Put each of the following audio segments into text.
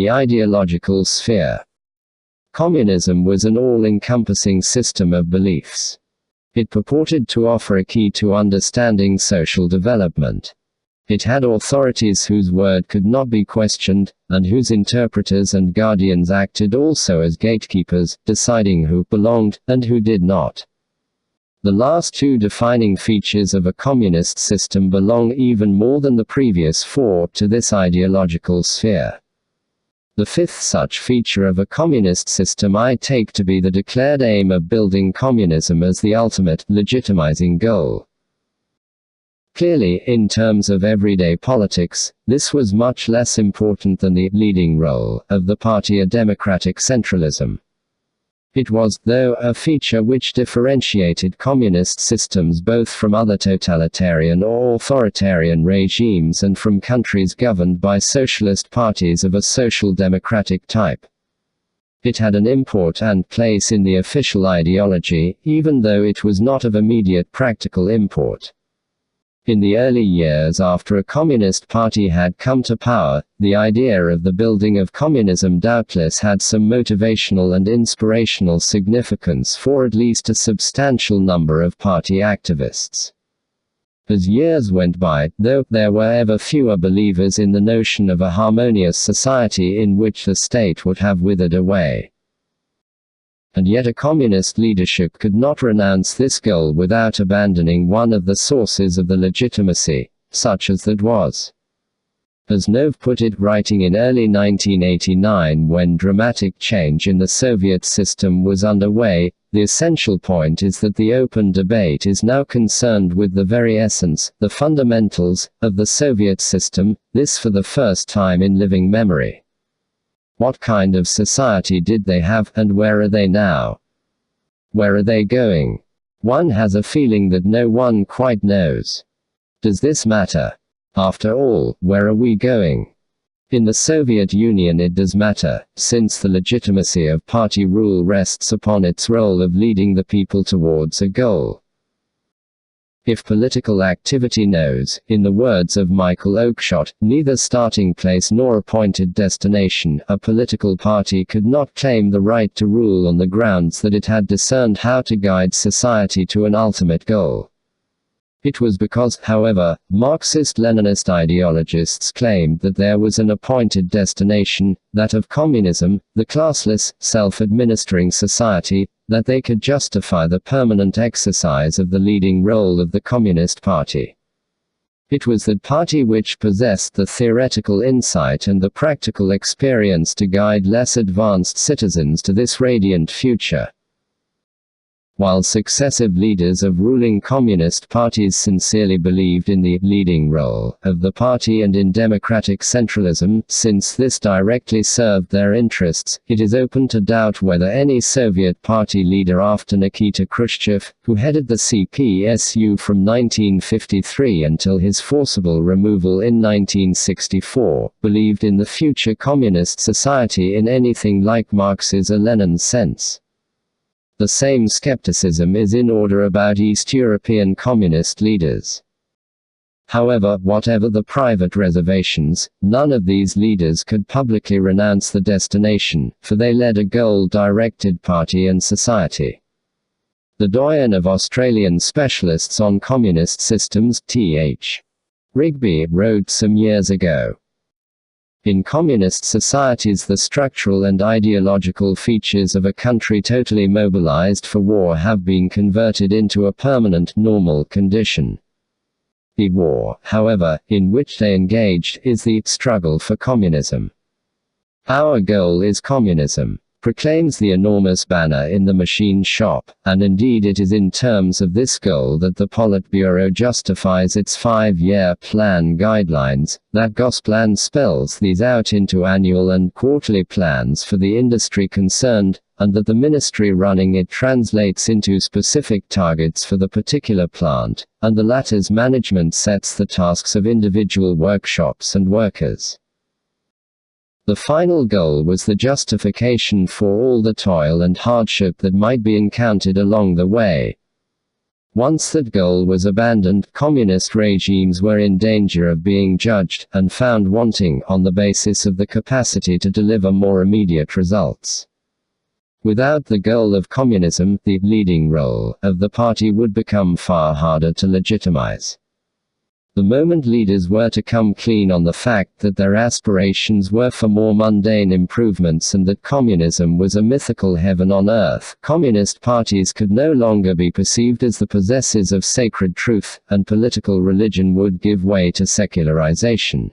The ideological sphere. Communism was an all-encompassing system of beliefs. It purported to offer a key to understanding social development. It had authorities whose word could not be questioned, and whose interpreters and guardians acted also as gatekeepers, deciding who belonged, and who did not. The last two defining features of a communist system belong even more than the previous four to this ideological sphere. The fifth such feature of a communist system I take to be the declared aim of building communism as the ultimate, legitimizing goal. Clearly, in terms of everyday politics, this was much less important than the leading role of the party, a democratic centralism. It was, though, a feature which differentiated communist systems both from other totalitarian or authoritarian regimes and from countries governed by socialist parties of a social democratic type. It had an import and place in the official ideology, even though it was not of immediate practical import. In the early years after a communist party had come to power, the idea of the building of communism doubtless had some motivational and inspirational significance for at least a substantial number of party activists. As years went by, though, there were ever fewer believers in the notion of a harmonious society in which the state would have withered away. And yet a communist leadership could not renounce this goal without abandoning one of the sources of the legitimacy, such as that was. As Nov put it, writing in early 1989 when dramatic change in the Soviet system was underway, the essential point is that the open debate is now concerned with the very essence, the fundamentals, of the Soviet system, this for the first time in living memory. What kind of society did they have, and where are they now? Where are they going? One has a feeling that no one quite knows. Does this matter? After all, where are we going? In the Soviet Union it does matter, since the legitimacy of party rule rests upon its role of leading the people towards a goal. If political activity knows, in the words of Michael Oakeshott, neither starting place nor appointed destination, a political party could not claim the right to rule on the grounds that it had discerned how to guide society to an ultimate goal. It was because, however, Marxist-Leninist ideologists claimed that there was an appointed destination, that of communism, the classless, self-administering society, that they could justify the permanent exercise of the leading role of the Communist Party. It was that party which possessed the theoretical insight and the practical experience to guide less advanced citizens to this radiant future. While successive leaders of ruling communist parties sincerely believed in the leading role of the party and in democratic centralism, since this directly served their interests, it is open to doubt whether any Soviet party leader after Nikita Khrushchev, who headed the CPSU from 1953 until his forcible removal in 1964, believed in the future communist society in anything like Marx's or Lenin's sense. The same skepticism is in order about East European communist leaders. However, whatever the private reservations, none of these leaders could publicly renounce the destination, for they led a goal-directed party and society. The doyen of Australian specialists on communist systems, T.H. Rigby, wrote some years ago, "In communist societies the structural and ideological features of a country totally mobilized for war have been converted into a permanent, normal condition. The war, however, in which they engaged, is the struggle for communism. Our goal is communism," proclaims the enormous banner in the machine shop, and indeed it is in terms of this goal that the Politburo justifies its 5-year plan guidelines, that Gosplan spells these out into annual and quarterly plans for the industry concerned, and that the ministry running it translates into specific targets for the particular plant, and the latter's management sets the tasks of individual workshops and workers. The final goal was the justification for all the toil and hardship that might be encountered along the way. Once that goal was abandoned, communist regimes were in danger of being judged, and found wanting, on the basis of the capacity to deliver more immediate results. Without the goal of communism, the leading role of the party would become far harder to legitimize. The moment leaders were to come clean on the fact that their aspirations were for more mundane improvements and that communism was a mythical heaven on earth, communist parties could no longer be perceived as the possessors of sacred truth, and political religion would give way to secularization.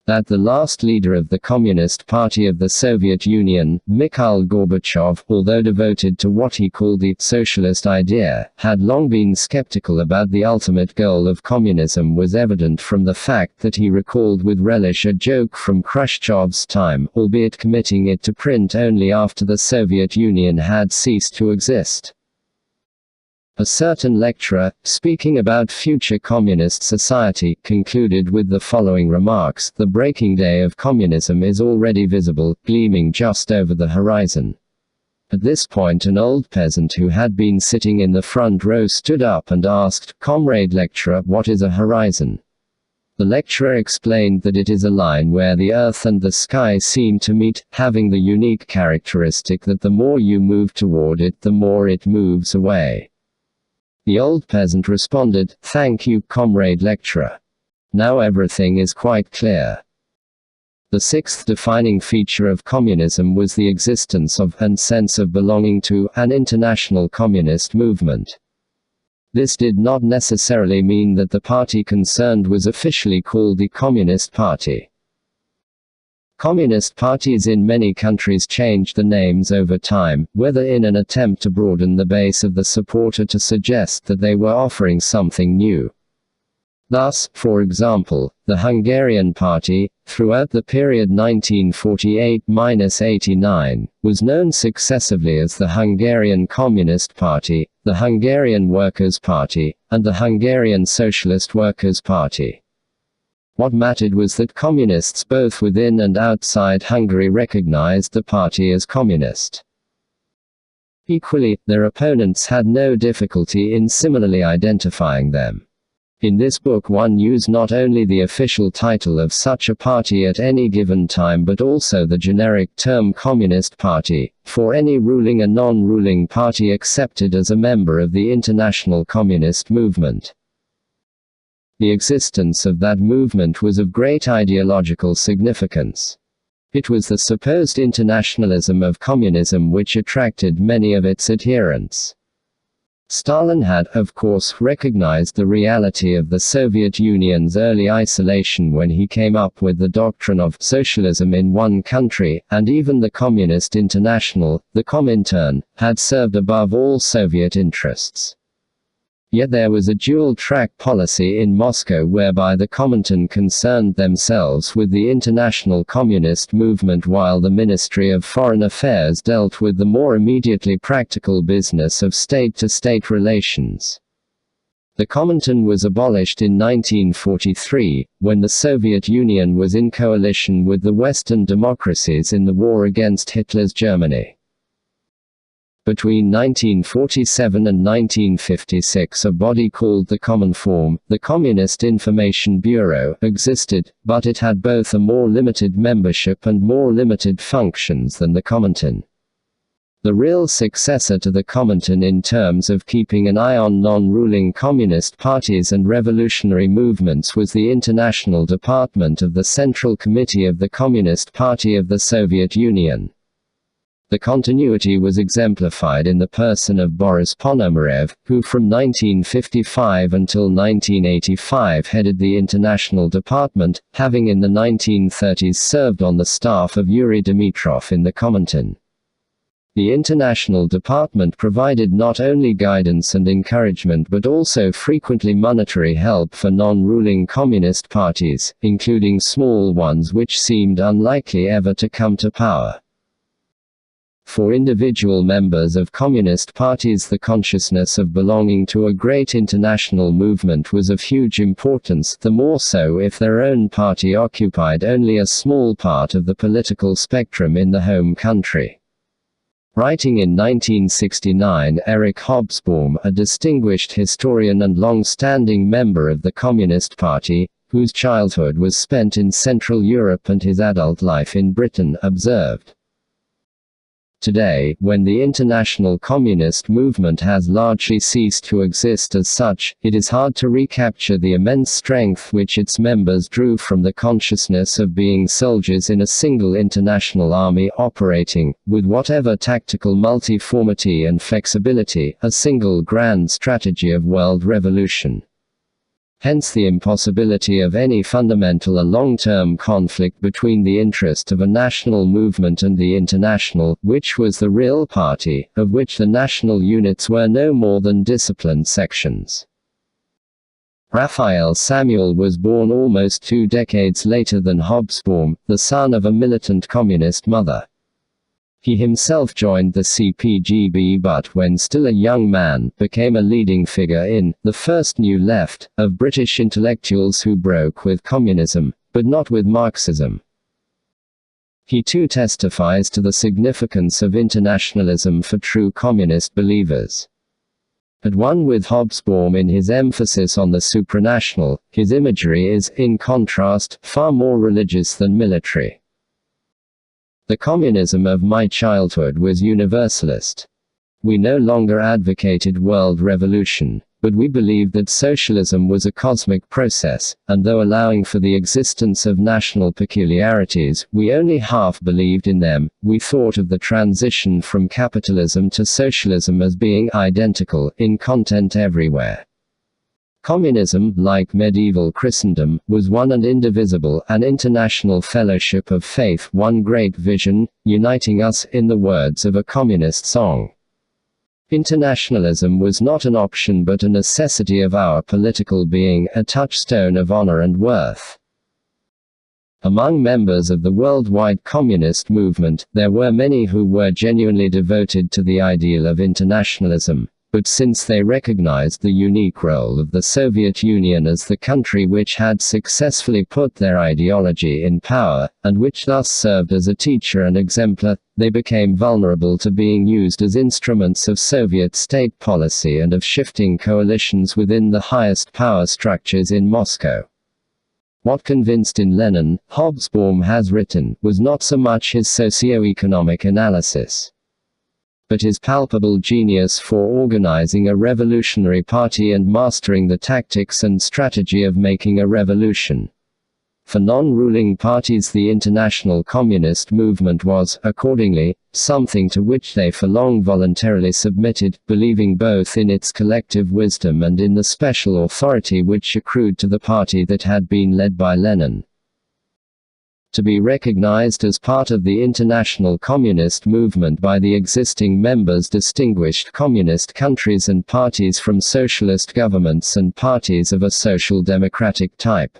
That the last leader of the Communist Party of the Soviet Union, Mikhail Gorbachev, although devoted to what he called the socialist idea, had long been skeptical about the ultimate goal of communism was evident from the fact that he recalled with relish a joke from Khrushchev's time, albeit committing it to print only after the Soviet Union had ceased to exist. A certain lecturer, speaking about future communist society, concluded with the following remarks: "The breaking day of communism is already visible, gleaming just over the horizon." At this point an old peasant who had been sitting in the front row stood up and asked, "Comrade lecturer, what is a horizon?" The lecturer explained that it is a line where the earth and the sky seem to meet, having the unique characteristic that the more you move toward it, the more it moves away. The old peasant responded, "Thank you, comrade lecturer. Now everything is quite clear." The sixth defining feature of communism was the existence of, and sense of belonging to, an international communist movement. This did not necessarily mean that the party concerned was officially called the Communist Party. Communist parties in many countries changed the names over time, whether in an attempt to broaden the base of the support or to suggest that they were offering something new. Thus, for example, the Hungarian Party, throughout the period 1948–89, was known successively as the Hungarian Communist Party, the Hungarian Workers' Party, and the Hungarian Socialist Workers' Party. What mattered was that communists both within and outside Hungary recognized the party as communist. Equally, their opponents had no difficulty in similarly identifying them. In this book one used not only the official title of such a party at any given time but also the generic term Communist Party, for any ruling and non-ruling party accepted as a member of the international communist movement. The existence of that movement was of great ideological significance. It was the supposed internationalism of communism which attracted many of its adherents. Stalin had, of course, recognized the reality of the Soviet Union's early isolation when he came up with the doctrine of socialism in one country, and even the Communist International, the Comintern, had served above all Soviet interests. Yet there was a dual-track policy in Moscow whereby the Comintern concerned themselves with the international communist movement while the Ministry of Foreign Affairs dealt with the more immediately practical business of state-to-state relations. The Comintern was abolished in 1943, when the Soviet Union was in coalition with the Western democracies in the war against Hitler's Germany. Between 1947 and 1956 a body called the Comintern, the Communist Information Bureau, existed, but it had both a more limited membership and more limited functions than the Comintern. The real successor to the Comintern in terms of keeping an eye on non-ruling communist parties and revolutionary movements was the International Department of the Central Committee of the Communist Party of the Soviet Union. The continuity was exemplified in the person of Boris Ponomarev, who from 1955 until 1985 headed the International Department, having in the 1930s served on the staff of Yuri Dimitrov in the Comintern. The International Department provided not only guidance and encouragement but also frequently monetary help for non-ruling communist parties, including small ones which seemed unlikely ever to come to power. For individual members of communist parties the consciousness of belonging to a great international movement was of huge importance, the more so if their own party occupied only a small part of the political spectrum in the home country. Writing in 1969, Eric Hobsbawm, a distinguished historian and long-standing member of the Communist Party, whose childhood was spent in Central Europe and his adult life in Britain, observed, "Today, when the international communist movement has largely ceased to exist as such, it is hard to recapture the immense strength which its members drew from the consciousness of being soldiers in a single international army operating, with whatever tactical multi-formity and flexibility, a single grand strategy of world revolution." Hence the impossibility of any fundamental or long-term conflict between the interest of a national movement and the international, which was the real party, of which the national units were no more than disciplined sections. Raphael Samuel was born almost 2 decades later than Hobsbawm, the son of a militant communist mother. He himself joined the CPGB but when still a young man, became a leading figure in the first New Left of British intellectuals who broke with communism, but not with Marxism. He too testifies to the significance of internationalism for true communist believers. At one with Hobsbawm in his emphasis on the supranational, his imagery is, in contrast, far more religious than military. The communism of my childhood was universalist. We no longer advocated world revolution, but we believed that socialism was a cosmic process, and though allowing for the existence of national peculiarities, we only half believed in them. We thought of the transition from capitalism to socialism as being identical in content everywhere. Communism, like medieval Christendom, was one and indivisible, an international fellowship of faith, one great vision, uniting us, in the words of a communist song. Internationalism was not an option but a necessity of our political being, a touchstone of honor and worth. Among members of the worldwide communist movement, there were many who were genuinely devoted to the ideal of internationalism. But since they recognized the unique role of the Soviet Union as the country which had successfully put their ideology in power, and which thus served as a teacher and exemplar, they became vulnerable to being used as instruments of Soviet state policy and of shifting coalitions within the highest power structures in Moscow. What convinced in Lenin, Hobsbawm has written, was not so much his socio-economic analysis, but his palpable genius for organizing a revolutionary party and mastering the tactics and strategy of making a revolution. For non-ruling parties the international communist movement was, accordingly, something to which they for long voluntarily submitted, believing both in its collective wisdom and in the special authority which accrued to the party that had been led by Lenin. To be recognized as part of the international communist movement by the existing members distinguished communist countries and parties from socialist governments and parties of a social democratic type.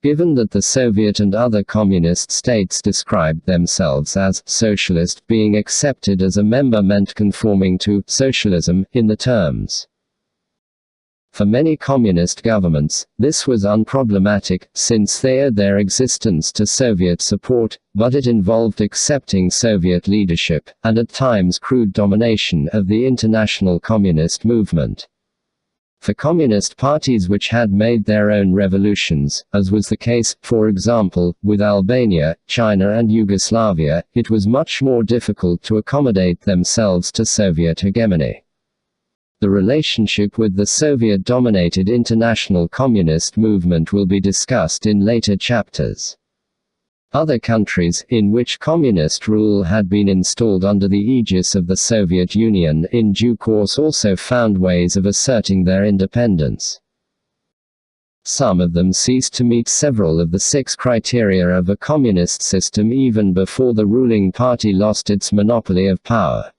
Given that the Soviet and other communist states described themselves as socialist, being accepted as a member meant conforming to socialism in the terms. For many communist governments, this was unproblematic, since they owed their existence to Soviet support, but it involved accepting Soviet leadership, and at times crude domination of the international communist movement. For communist parties which had made their own revolutions, as was the case, for example, with Albania, China and Yugoslavia, it was much more difficult to accommodate themselves to Soviet hegemony. The relationship with the Soviet-dominated international communist movement will be discussed in later chapters. Other countries, in which communist rule had been installed under the aegis of the Soviet Union, in due course also found ways of asserting their independence. Some of them ceased to meet several of the 6 criteria of a communist system even before the ruling party lost its monopoly of power.